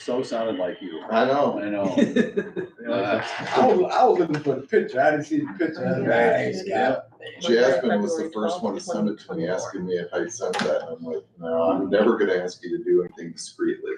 so sounded like you. I know. I know. I was looking for the picture. I didn't see the picture. Nice. Yeah. Jasmine was the first one to send it to me, asking me if I sent that. I'm like, no, I'm never gonna ask you to do anything discreetly.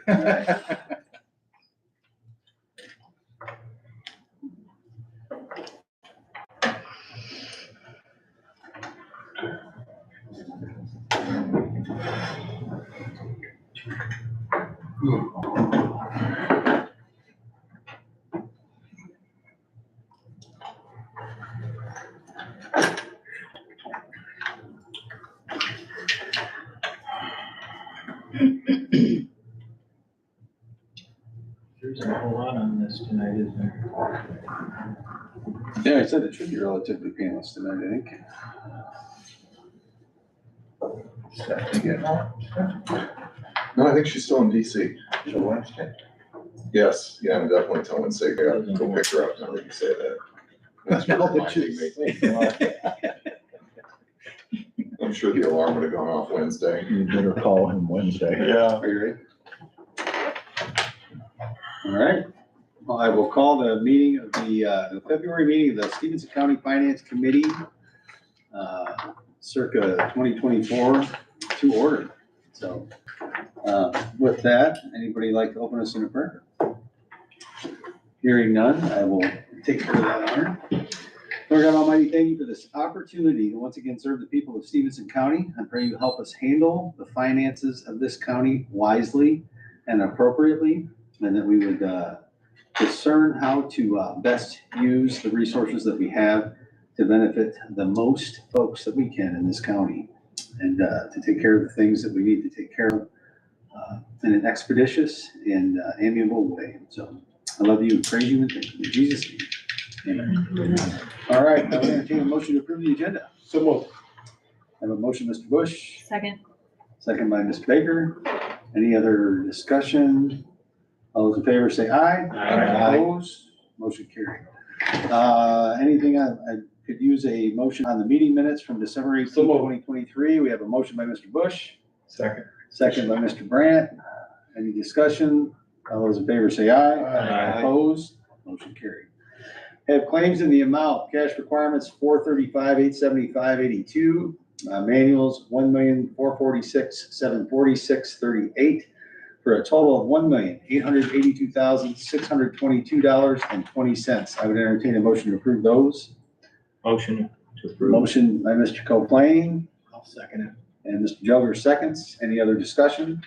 There's a whole lot on this tonight, isn't there? Yeah, I said it should be relatively painless tonight, I think. No, I think she's still in DC. So Wednesday. Yes, yeah, I'm definitely telling Say, go pick her up now that you say that. That's reminding me. I'm sure the alarm would have gone off Wednesday. You better call him Wednesday. Yeah. Are you ready? All right. Well, I will call the meeting of the February meeting of the Stephenson County Finance Committee, circa 2024 to order. So with that, anybody like to open us in a prayer? Hearing none, I will take care of that honor. Lord God Almighty, thank you for this opportunity to once again serve the people of Stephenson County. I pray you help us handle the finances of this county wisely and appropriately, and that we would discern how to best use the resources that we have to benefit the most folks that we can in this county, and to take care of the things that we need to take care of in an expeditious and amiable way. So I love you, praise you, and thank you in Jesus' name. Amen. All right, I will entertain a motion to approve the agenda. So moved. I have a motion, Mr. Bush. Second. Second by Ms. Baker. Any other discussion? All those in favor say aye. Aye. Opposed? Motion carried. Anything I could use a motion on the meeting minutes from December 18, 2023. We have a motion by Mr. Bush. Second. Second by Mr. Brandt. Any discussion? All those in favor say aye. Aye. Opposed? Motion carried. Have claims in the amount, cash requirements $435,875.82, manuals $1,446,746.38 for a total of $1,882,622.20. I would entertain a motion to approve those. Motion to approve. Motion by Mr. Coplain I'll second it. and Mr. Jogger seconds. Any other discussion?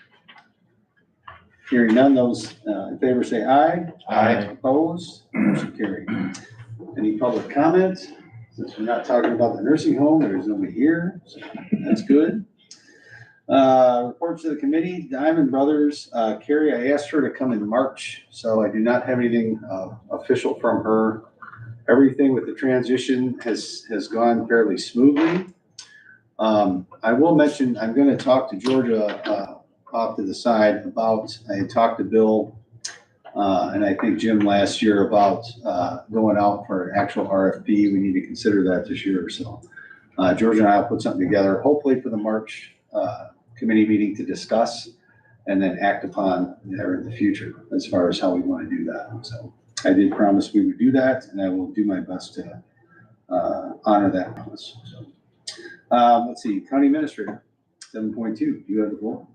Hearing none, those in favor say aye. Aye. Opposed? Motion carried. Any public comment? Since we're not talking about the nursing home, there's nobody here, so that's good. Reports to the committee, Diamond Brothers, Carrie, I asked her to come in March, so I do not have anything official from her. Everything with the transition has gone fairly smoothly. I will mention, I'm gonna talk to Georgia off to the side about, I had talked to Bill and I think Jim last year about going out for an actual RFP. We need to consider that this year. So Georgia and I will put something together, hopefully for the March committee meeting to discuss and then act upon there in the future as far as how we want to do that. So I did promise we would do that, and I will do my best to honor that promise. So let's see, County Administrator, 7.2, you have the floor.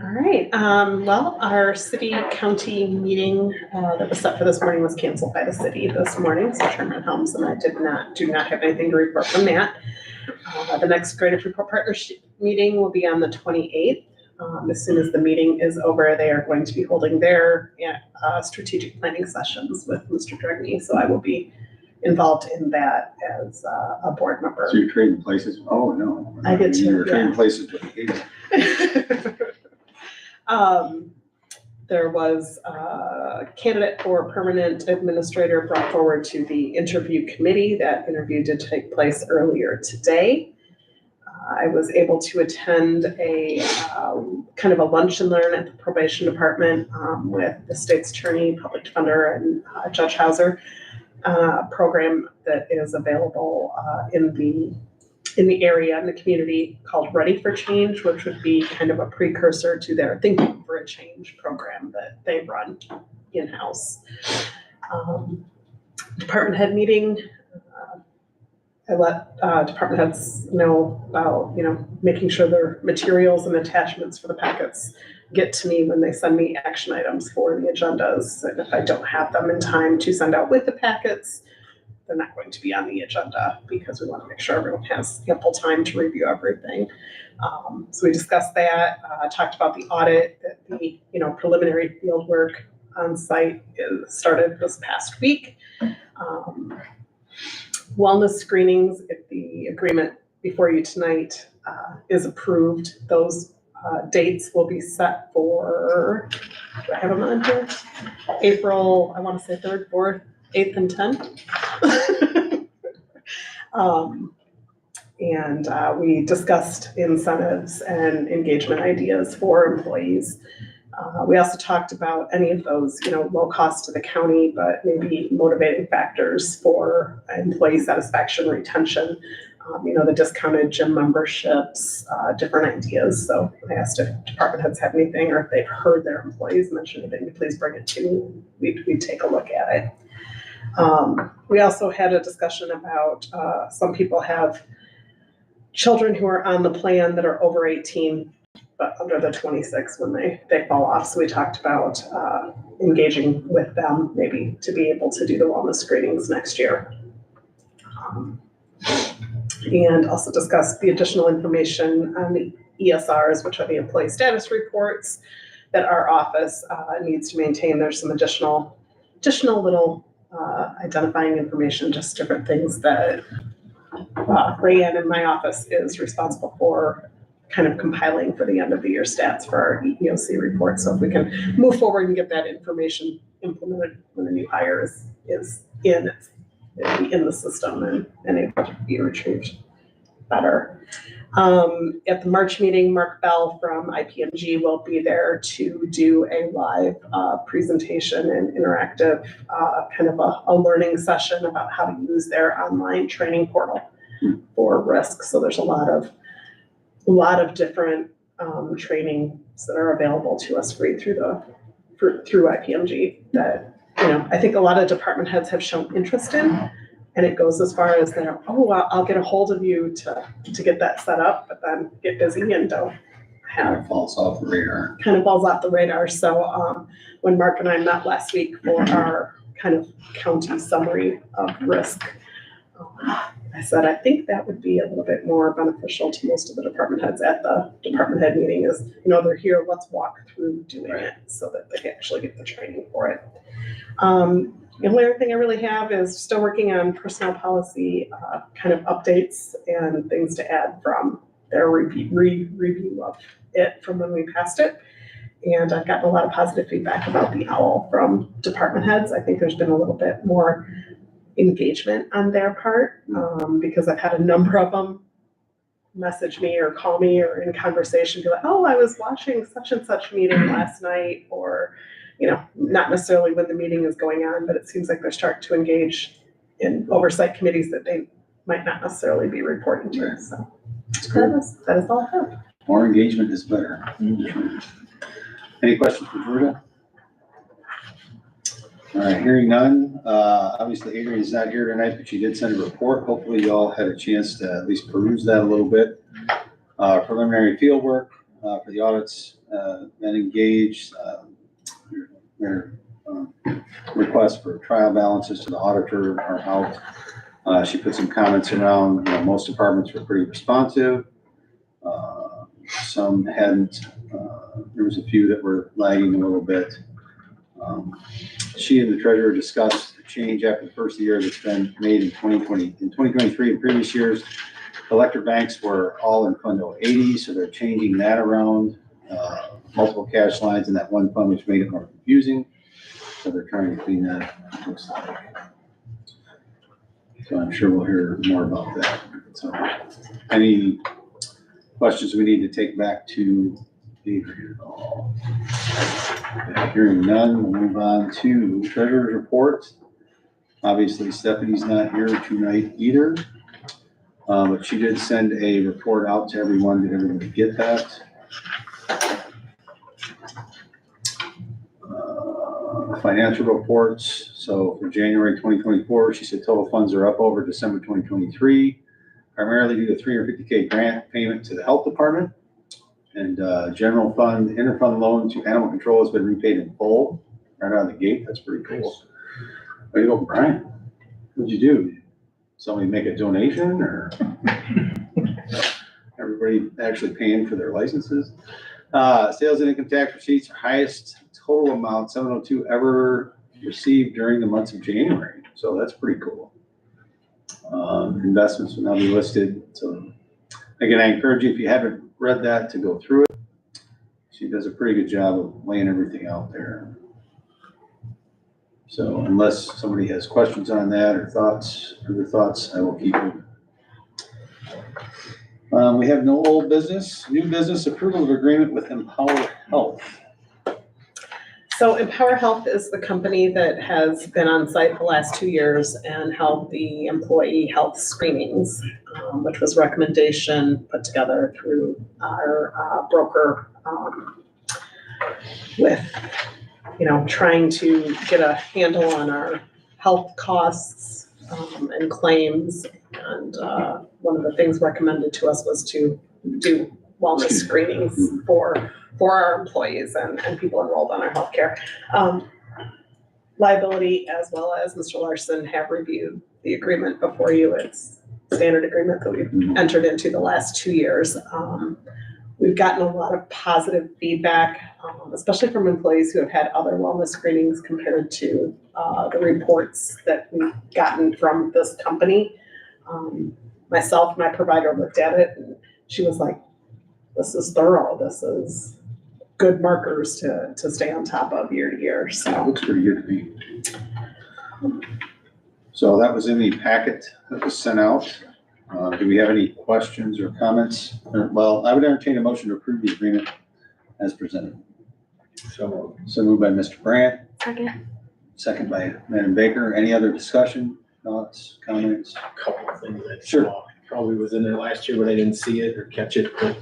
All right, well, our city-county meeting that was set for this morning was canceled by the city this morning, so Chairman Helms and I do not have anything to report from that. The next Greater Freeport Partnership meeting will be on the 28th. As soon as the meeting is over, they are going to be holding their strategic planning sessions with Mr. Dragney, so I will be involved in that as a board member. So you're trading places? Oh, no. I did too, You're trading yeah. places with Katie. There was a candidate for permanent administrator brought forward to the interview committee. That interview did take place earlier today. I was able to attend a kind of a lunch and learn at the probation department with the state's attorney, public defender, and Judge Hauser. Program that is available in the area, in the community, called Ready for Change, which would be kind of a precursor to their Thinking for a a Change program that they run in-house. Department head meeting, I let department heads know about, making sure their materials and attachments for the packets get to me when they send me action items for the agendas. And if I don't have them in time to send out with the packets, they're not going to be on the agenda because we want to make sure everyone has ample time to review everything. So we discussed that, talked about the audit, that the preliminary field work on site started this past week. Wellness screenings, if the agreement before you tonight is approved, those dates will be set for, do I have them on here? April, I want to say 3rd, 4th, 8th, and 10th. And we discussed incentives and engagement ideas for employees. We also talked about any of those, low cost to the county, but maybe motivating factors for employee satisfaction, retention, the discounted gym memberships, different ideas. So I asked if department heads have anything or if they've heard their employees mention anything, please bring it to me. We'd take a look at it. We also had a discussion about some people have children who are on the plan that are over 18, but under the 26 when they fall off. So we talked about engaging with them maybe to be able to do the wellness screenings next year. And also discussed the additional information on the ESRs, which are the employee status reports that our office needs to maintain. There's some additional little identifying information, just different things that Rayanne in my office is responsible for kind of compiling for the end of the year stats for our EEOC report. So if we can move forward and get that information implemented when the new hire is in, it'll be in the system and able to be retrieved better. At the March meeting, Mark Bell from IPMG will be there to do a live presentation and interactive kind of a learning session about how to use their online training portal for risk. So there's a lot of different trainings that are available to us free through IPMG that, I think a lot of department heads have shown interest in, and it goes as far as I'll get a hold of you to get that set up, but then get busy and don't have. It falls off the radar. Kind of falls off the radar. So when Mark and I met last week for our kind of county summary of risk, I said, I think that would be a little bit more beneficial to most of the department heads at the department head meeting is, they're here, let's walk through doing it so that they can actually get the training for it. The only other thing I really have is still working on personnel policy, kind of updates and things to add from their review of it from when we passed it. And I've gotten a lot of positive feedback about the OWL from department heads. I think there's been a little bit more engagement on their part because I've had a number of them message me or call me or in conversation be like, I was watching such and such meeting last night, or not necessarily when the meeting is going on, but it seems like they're starting to engage in oversight committees that they might not necessarily be reporting to. Right. So that is all I have. More engagement is better. Mm-hmm. Any questions for Verda? All right, hearing none. Obviously Adrian's not here tonight, but she did send a report. Hopefully you all had a chance to at least peruse that a little bit. Preliminary field work for the audits, then engaged their requests for trial balances to the auditor are out. She put some comments around, most departments were pretty responsive. Some hadn't, there was a few that were lagging a little bit. She and the treasurer discussed the change after the first year that's been made in 2020. In 2023 and previous years, collector banks were all in Fund 080, so they're changing that around. Multiple cash lines in that one fund, which made it more confusing. So they're trying to clean that up, it looks like. So I'm sure we'll hear more about that. So any questions we need to take back to Adrian at all? Hearing none, we'll move on to treasurer's report. Obviously Stephanie's not here tonight either, but she did send a report out to everyone. Did everybody get that? Financial reports, so for January 2024, she said total funds are up over December 2023, primarily due to $350K grant payment to the health department. And general fund, interfund loan to animal control has been repaid in full, right out of the gate. That's pretty cool. Way to go, Brian. What'd you do? Somebody make a donation or everybody actually paying for their licenses? Sales and income tax receipts are highest total amount, 702, ever received during the months of January. So that's pretty cool. Investments will now be listed. So again, I encourage you, if you haven't read that, to go through it. She does a pretty good job of laying everything out there. So unless somebody has questions on that or thoughts, other thoughts, I will keep it. We have no old business. New business, approval of agreement with Empower Health. So Empower Health is the company that has been on site the last 2 years and held the employee health screenings, which was recommendation put together through our broker, with, trying to get a handle on our health costs and claims. And one of the things recommended to us was to do wellness screenings for our employees and people enrolled on our healthcare. Liability, as well as Mr. Larson, have reviewed the agreement before you. It's standard agreement that we've entered into the last 2 years. We've gotten a lot of positive feedback, especially from employees who have had other wellness screenings compared to the reports that we've gotten from this company. Myself, my provider looked at it and she was like, this is thorough. This is good markers to stay on top of year to year. So it looks pretty good to me. So that was in the packet that was sent out. Do we have any questions or comments? Well, I would entertain a motion to approve the agreement as presented. So moved by Mr. Brandt. Second. Second by Madam Baker. Any other discussion, thoughts, comments? A couple of things I Sure. saw, probably was in there last year, but I didn't see it or catch it. But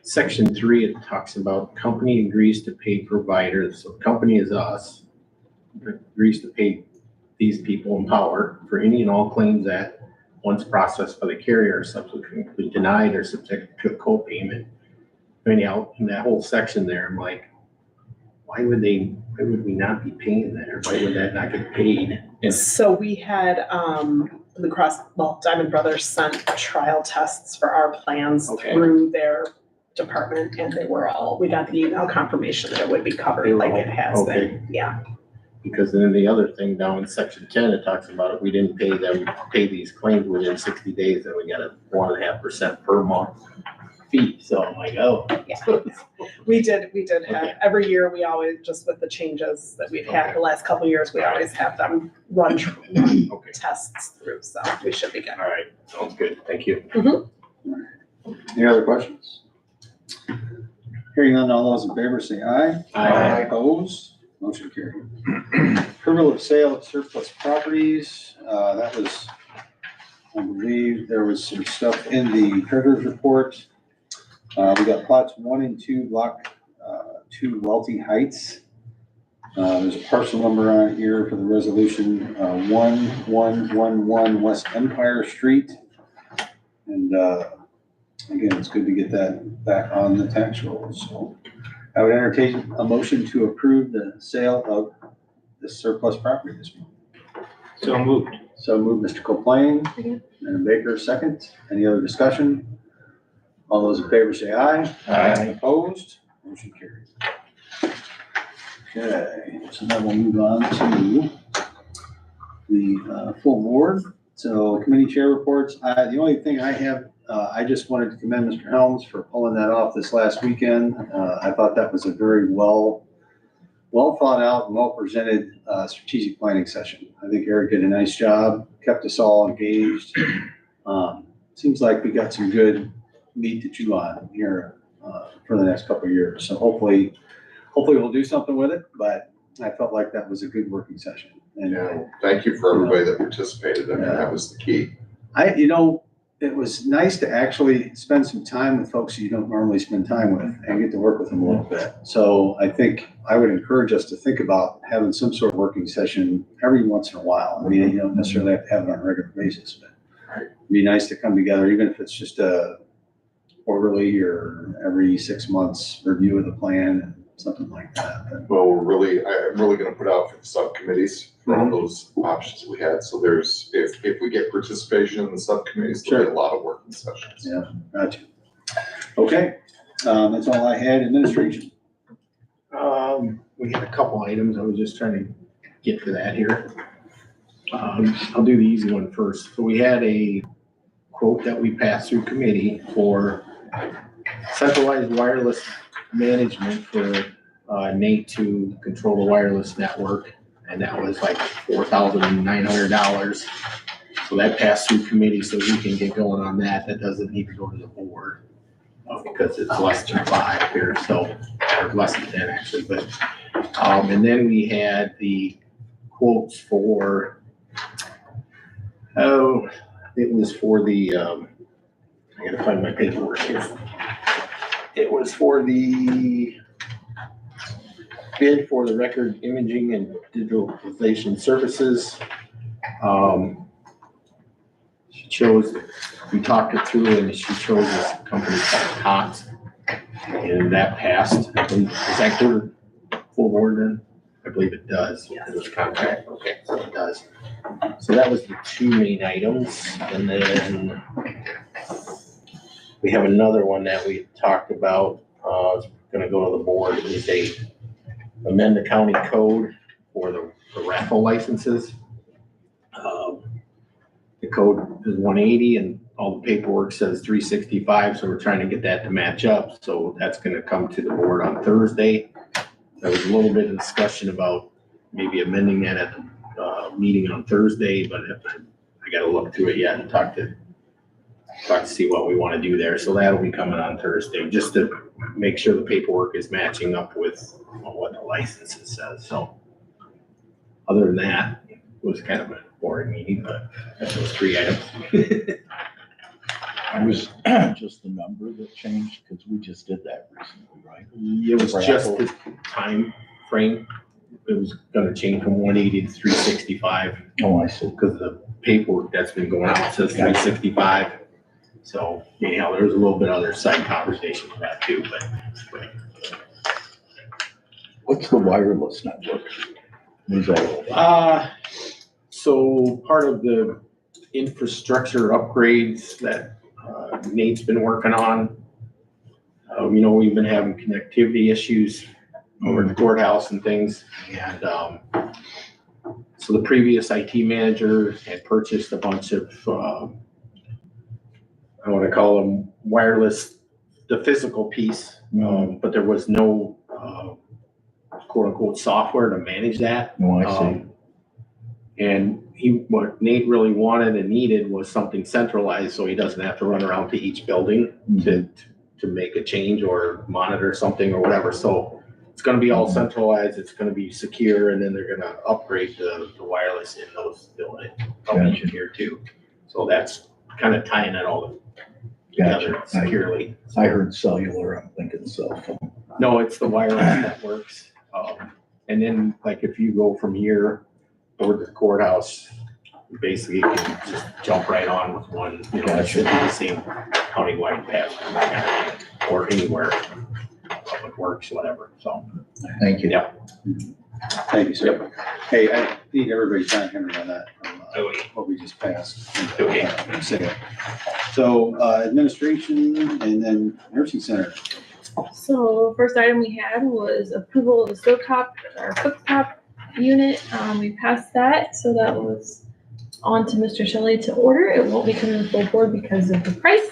Section 3, it talks about company agrees to pay providers. So company is us, agrees to pay these people Empower for any and all claims that, once processed by the carrier, are subsequently denied or subject to a co-payment. Anyhow, in that whole section there, I'm like, why would we not be paying that? Or why would that not get paid? And So we had Blue Cross, Diamond Brothers sent trial tests for our plans through their department, and we got the email confirmation that it would be covered like it has been. Yeah. because then the other thing down in section 10, it talks about if we didn't pay these claims within 60 days, then we got a 1.5% per month fee. So I'm like, oh. Yeah. We did have, every year we always, just with the changes that we've had the last couple of years, we always have them run tests through, so we should be good. All right, sounds good. Thank you. Any other questions? Hearing none, all those in favor say aye. Aye. Opposed? Motion carried. Approval of sale of surplus properties. That was, I believe there was some stuff in the treasurer's report. We got plots 1 and 2, block 2, Welty Heights. There's a parcel number on here for the resolution, 1111 West Empire Street. And again, it's good to get that back on the tax rolls. So I would entertain a motion to approve the sale of the surplus property this month. So moved. So moved, Mr. Coplain. Madam Baker, second. Any other discussion? All those in favor say aye. Aye. Opposed? Motion carries. Okay, so now we'll move on to the full board. So committee chair reports. The only thing I have, I just wanted to commend Mr. Helms for pulling that off this last weekend. I thought that was a very well thought out and well presented strategic planning session. I think Eric did a nice job, kept us all engaged. Seems like we got some good meat to chew on here for the next couple of years. So hopefully we'll do something with it, but I felt like that was a good working session. And Yeah, thank you for everybody that participated. I mean, that was the key. it was nice to actually spend some time with folks you don't normally spend time with and get to work with them a little bit. So I think I would encourage us to think about having some sort of working session every once in a while. I mean, you don't necessarily have to have it on a regular basis, but it'd be nice to come together, even if it's just a quarterly or every 6 months review of the plan, something like that. But Well, I'm really gonna put out for the subcommittees for all those options we had. So there's, if we get participation in the subcommittees, there'll be a lot of working sessions. Yeah, gotcha. Okay, that's all I had. Administration. We had a couple items. I was just trying to get to that here. I'll do the easy one first. So we had a quote that we passed through committee for centralized wireless management for Nate to control the wireless network. And that was like $4,900. So that passed through committee, so we can get going on that. That doesn't need to go to the board because it's less than 5 here, so, or less than 10 actually, but, and then we had the quotes for, it was for the, I gotta find my paperwork here. It was for the bid for the record imaging and digitalization services. She chose, we talked it through and she chose this company called Cox. And that passed. Does that go to full board then? I believe it does. Yes. It was contract. Okay, so it does. So that was the 2 main items. And then we have another one that we talked about. It's gonna go to the board. It is a amend the county code for the raffle licenses. The code is 180 and all the paperwork says 365, so we're trying to get that to match up. So that's gonna come to the board on Thursday. There was a little bit of discussion about maybe amending that at the meeting on Thursday, but I gotta look through it yet and talk to see what we wanna do there. So that'll be coming on Thursday, just to make sure the paperwork is matching up with what the licenses says. So other than that, it was kind of a boring meeting, but that's those 3 items. It was just the number that changed, because we just did that recently, right? It was just the time frame. It was gonna change from 180 to 365 Oh, I see. because the paperwork that's been going out says 365. So anyhow, there was a little bit of other side conversation with that too, but. What's the wireless network? What is that all about? So part of the infrastructure upgrades that Nate's been working on, we've been having connectivity issues over at the courthouse and things. And so the previous IT manager had purchased a bunch of, I want to call them wireless, the physical piece, but there was no quote unquote software to manage that. Oh, I see. And what Nate really wanted and needed was something centralized, so he doesn't have to run around to each building to make a change or monitor something or whatever. So it's gonna be all centralized, it's gonna be secure, and then they're gonna upgrade the wireless in those buildings Gotcha. here too. So that's kind of tying it all together Gotcha. securely. I heard cellular, I'm thinking cell phone. No, it's the wireless networks. And then like if you go from here over to the courthouse, basically you can just jump right on with one, that should be the same countywide path or anywhere, public works, whatever, so. Thank you. Yeah. Thank you, sir. Hey, I need everybody's time, Henry, on that, what we just passed. Okay. So, administration and then nursing center. So first item we had was approval of the stovetop, our cooktop unit. We passed that, so that was on to Mr. Shelley to order. It won't be coming to the full board because of the price.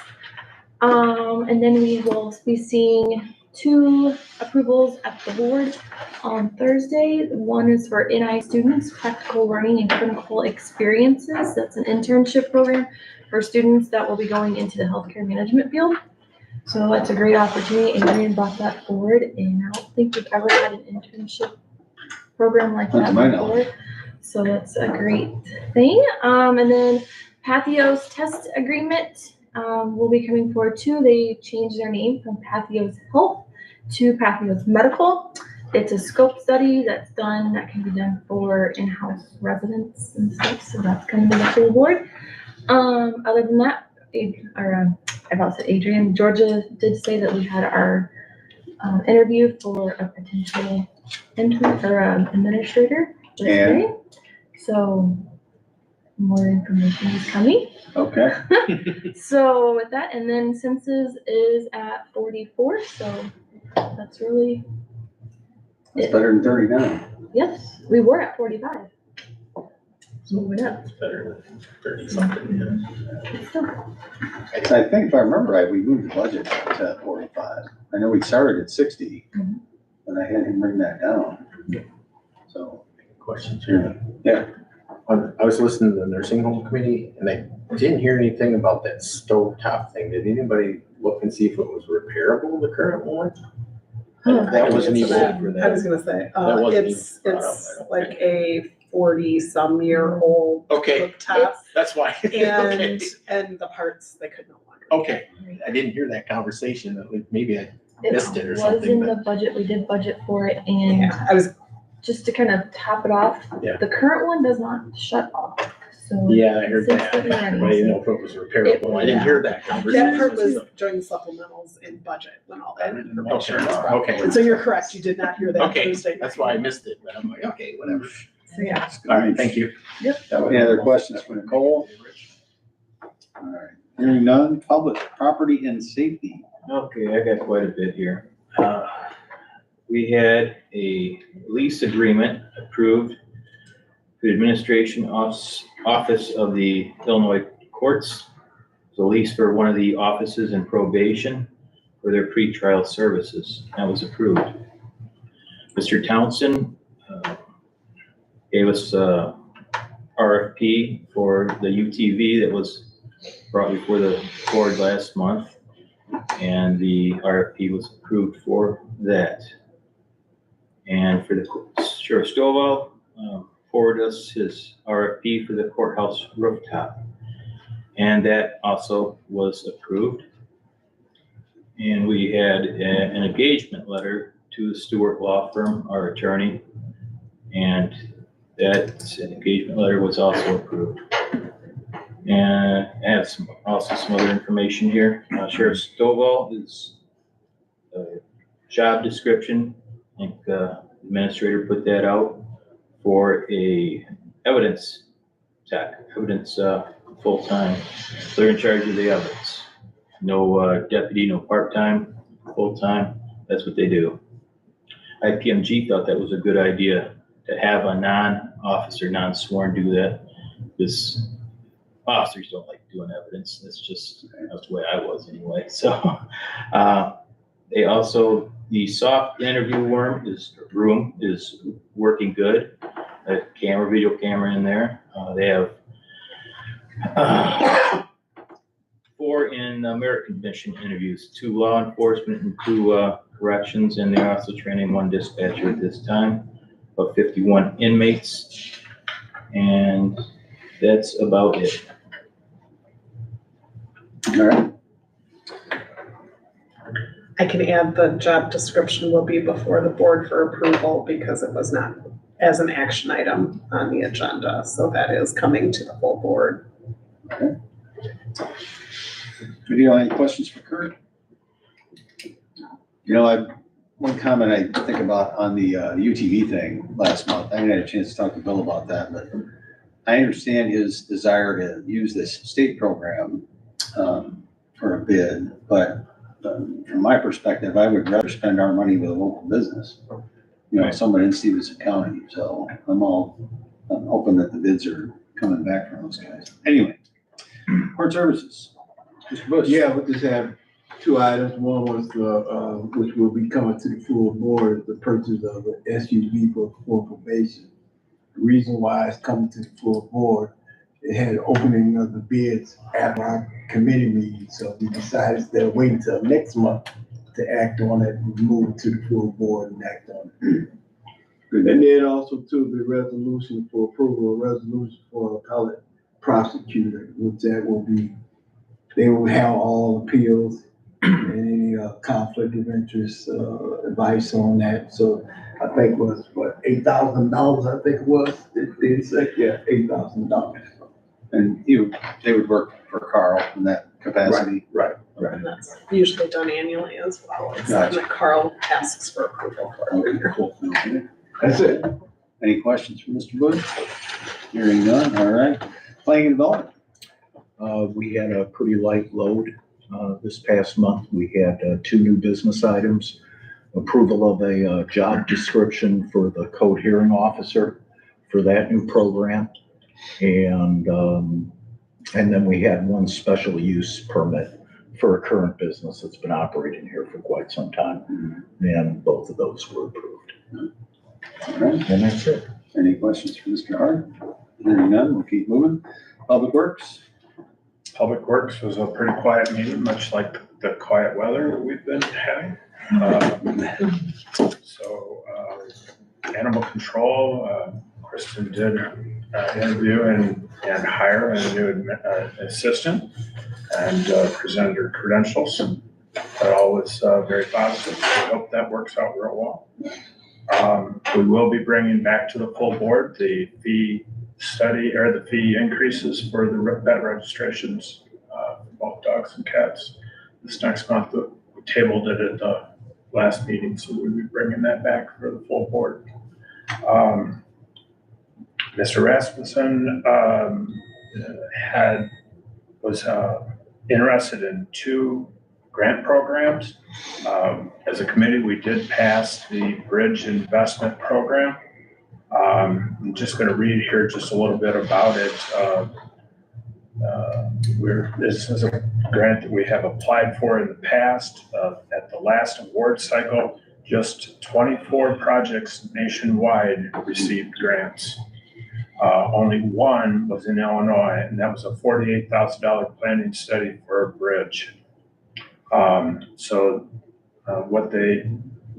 And then we will be seeing 2 approvals at the board on Thursday. One is for NI students, practical learning and clinical experiences. That's an internship program for students that will be going into the healthcare management field. So that's a great opportunity. Adrian brought that forward, and I don't think we've ever had an internship program like Not that to my before. knowledge. So that's a great thing. And then Pathio's test agreement will be coming forward too. They changed their name from Pathos Health to Pathos Medical. It's a scope study that's done, that can be done for in-house residents and stuff, so that's coming to the full board. Other than that, I about said Adrian, Georgia did say that we had our interview for a potential intern or administrator today. So more information is coming. Okay, So with that, and then census is at 44, so that's really, that's better than 39. yes, we were at 45. So moving up. It's better than 30 something, yeah. So, So I think if I remember right, we moved the budget to 45. I know we started at 60, Mhm. but I had him bring that down. So, Questions here? yeah, I was listening to the nursing home committee and I didn't hear anything about that stovetop thing. Did anybody look and see if it was repairable, the current one? That wasn't even over I was that. gonna say, That wasn't it's even brought up, I don't like think. a 40-some-year-old Okay, cooktop. that's why. And, and the parts, they could no longer. Okay, I didn't hear that conversation. Maybe I missed it or was something, in but- the budget, we did budget for it, and Yeah, I was, just to kind of top it off, Yeah. the current one does not shut off, so. Yeah, I heard Since that. the But I beginning. didn't know if it was repairable. I didn't hear that conversation. that part was during supplementals in budget when all that information was brought. Okay. And so you're correct, you did not hear that Okay, Thursday. that's why I missed it, but I'm like, okay, whatever. So, yeah. All right, thank you. any other questions for Nicole? All right, hearing none, public property and safety. Okay, I got quite a bit here. We had a lease agreement approved for the administration office of the Illinois courts. It's a lease for one of the offices in probation for their pretrial services. That was approved. Mr. Townsend gave us a RFP for the UTV that was brought before the board last month. And the RFP was approved for that. And for the Sheriff Stovall, forwarded us his RFP for the courthouse rooftop. And that also was approved. And we had an engagement letter to the Stewart Law Firm, our attorney. And that engagement letter was also approved. And I have also some other information here. Sheriff Stovall is job description. I think the administrator put that out for a evidence tech, full-time. So they're in charge of the evidence. No deputy, no part-time, full-time. That's what they do. IPMG thought that was a good idea to have a non-officer, non-sworn do that. Because officers don't like doing evidence. That's the way I was anyway. So they also, the soft interview room is working good. A video camera in there. They have 4 in American Mission interviews, 2 law enforcement and 2 corrections, and they're also training 1 dispatcher at this time, about 51 inmates, and that's about it. All right, I can add the job description will be before the board for approval because it was not as an action item on the agenda. So that is coming to the full board. do you have any questions for Kurt? You know, one comment I think about on the UTV thing last month, I didn't have a chance to talk to Bill about that, but I understand his desire to use this state program for a bid, but from my perspective, I would rather spend our money with a local business, you know, Right. someone in Stephenson County. So I'm hoping that the bids are coming back from those guys. Anyway, court services. Mr. Bush. Yeah, we just have 2 items. One was which will be coming to the full board, the purchase of an SUV for probation. The reason why it's coming to the full board, it had an opening of the bids at our committee meeting, so we decided instead of waiting till next month to act on it, we move to the full board and act on it. And then also to the resolution for approval, a resolution for appellate prosecutor, which that will be they would have all appeals and any conflict of interest, advice on that. So I think it was, what, $8,000, I think it was, they said, yeah, $8,000. And they would work for Carl in that capacity. Right. And that's usually done annually as well. It's Gotcha. something that Carl asks for approval for. Okay, cool. Okay. That's it. Any questions for Mr. Bush? Hearing none, all right. Planning and development. We had a pretty light load, this past month. We had, 2 new business items. Approval of a, job description for the code hearing officer for that new program. And then we had 1 special use permit for a current business that's been operating here for quite some time. And both of those were approved. All right. And that's it. Any questions for Mr. Hart? Hearing none, we'll keep moving. Public Works. Public Works was a pretty quiet meeting, much like the quiet weather that we've been having. Animal control, Kristen did interview and hire a new assistant and presented her credentials. That all was very positive. I hope that works out real well. We will be bringing back to the full board the fee study or the fee increases for the vet registrations for both dogs and cats this next month. We tabled it at the last meeting, so we'll be bringing that back for the full board. Mr. Rasmussen was interested in 2 grant programs. As a committee, we did pass the Bridge Investment Program. I'm just going to read here just a little bit about it. This is a grant that we have applied for in the past. At the last award cycle, just 24 projects nationwide received grants. Only 1 was in Illinois, and that was a $48,000 planning study for a bridge.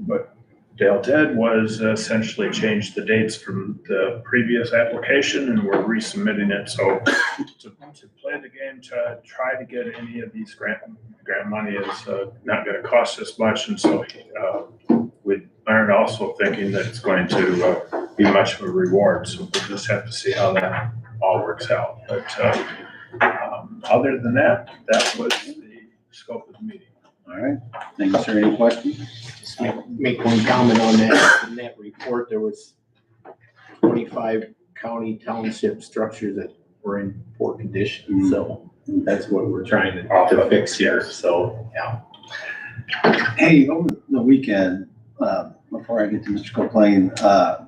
What Dale did was essentially change the dates from the previous application, and we're resubmitting it. So to play the game, to try to get any of these grant money is not going to cost us much, and so we aren't also thinking that it's going to be much of a reward. So we'll just have to see how that all works out. But other than that, that was the scope of the meeting. All right. Thank you, sir. Any questions? Just make 1 comment on that. In that report, there was 25 county township structures that were in poor condition. So that's what we're trying to fix here. So, yeah. Hey, over the weekend, before I get to Mr. Coplain, I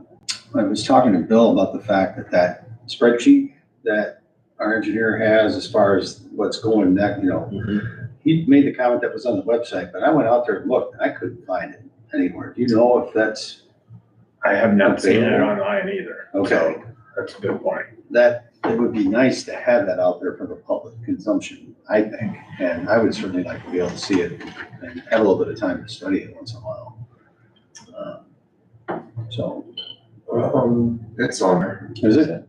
was talking to Bill about the fact that spreadsheet that our engineer has as far as what's going next, he made the comment that was on the website, but I went out there and looked, and I couldn't find it anywhere. Do you know if that's? I have not seen it online either. Okay. So that's a good point. It would be nice to have that out there for the public consumption, I think. And I would certainly like to be able to see it and have a little bit of time to study it once in a while. It's on there. Is it?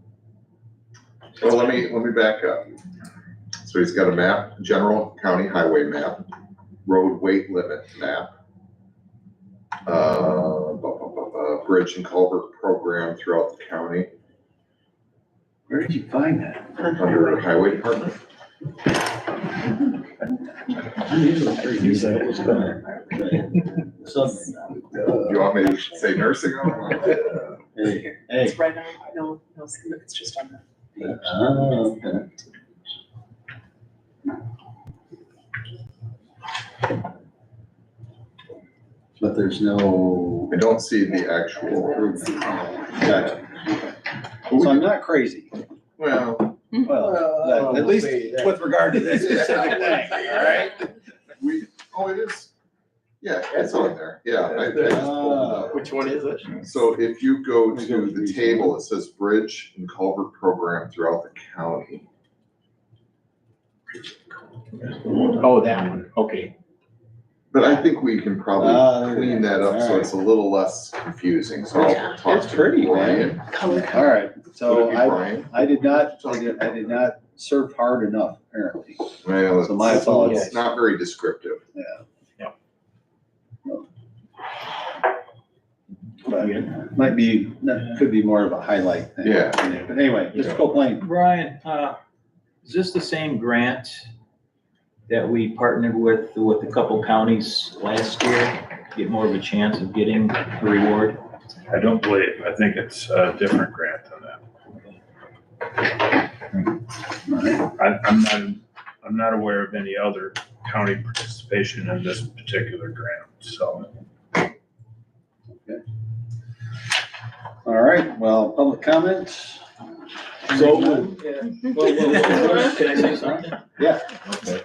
Well, let me back up. So he's got a map, general county highway map, road weight limit map, bridge and culvert program throughout the county Where did you find that? under highway department. I'm usually pretty Knew decent. that was coming. You want me to say nursing home? Hey, It's right on, no, it's just on the. okay. But there's no. I don't see the actual. Gotcha. So I'm not crazy. Well, Well, at least with regard to this specific thing, all right? it is. Yeah, it's on there. Yeah, I just pulled it up. Which one is it? So if you go to the table, it says bridge and culvert program throughout the county. Oh, that one. Okay. But I think we can probably clean that up so alright. it's a little less confusing, so Yeah, I'll talk it's to pretty, Brian. All right, Would so it be Brian? I did not surf hard enough, apparently. Well, So my thoughts. it's not very descriptive. But might be, that could be more of a highlight thing. Yeah. But anyway, Mr. Copeland, Brian, is this the same grant that we partnered with a couple counties last year? Get more of a chance of getting a reward? I don't believe, I think it's a different grant than that. I'm not aware of any other county participation in this particular grant, so. all right, well, public comments? So, can I say something? Yeah. Okay.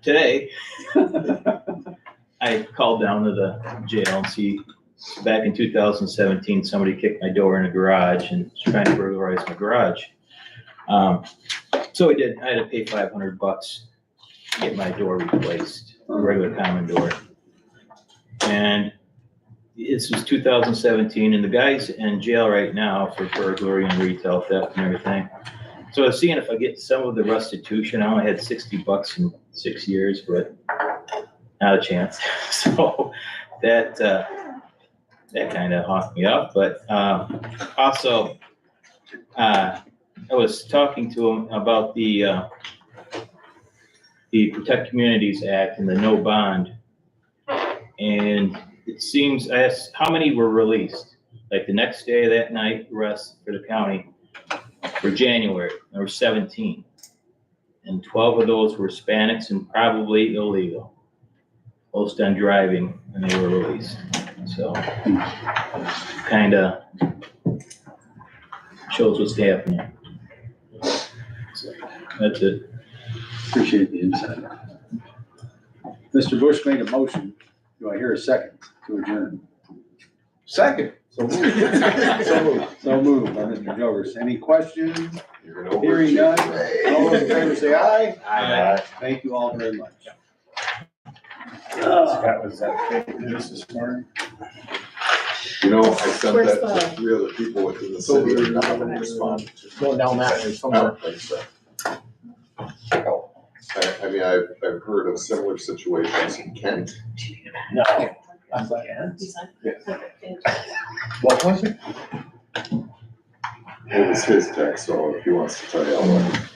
Today, I called down to the jail and see, back in 2017, somebody kicked my door in a garage and was trying to burglarize my garage. So I had to pay $500 to get my door replaced, a regular common door. And this was 2017, and the guy's in jail right now for burglary and retail theft and everything. So I was seeing if I get some of the restitution. I only had $60 in 6 years, but not a chance. So that kind of hawked me up. But also, I was talking to him about the Protect Communities Act and the no bond. And it seems, I asked how many were released. Like the next day of that night, rest for the county for January, there were 17. And 12 of those were Hispanics and probably illegal. Most on driving, and they were released. So kind of shows what's happening. So that's it. Appreciate the insight. Mr. Bush made a motion. Do I hear a second to adjourn? Second. So moved. So moved by Mr. Jokers. Any questions? You're gonna Hearing none. overachieve. All those in favor say aye. Aye. Thank you all very much. Scott, was that fake news this morning? You know, I sent Where's that to 3 other people within the city, and none of them responded. Going down that way I somewhere. don't think so. I mean, I've heard of similar situations in Kent. No. What was it? It was his text, so if he wants to tell you, I'll let him.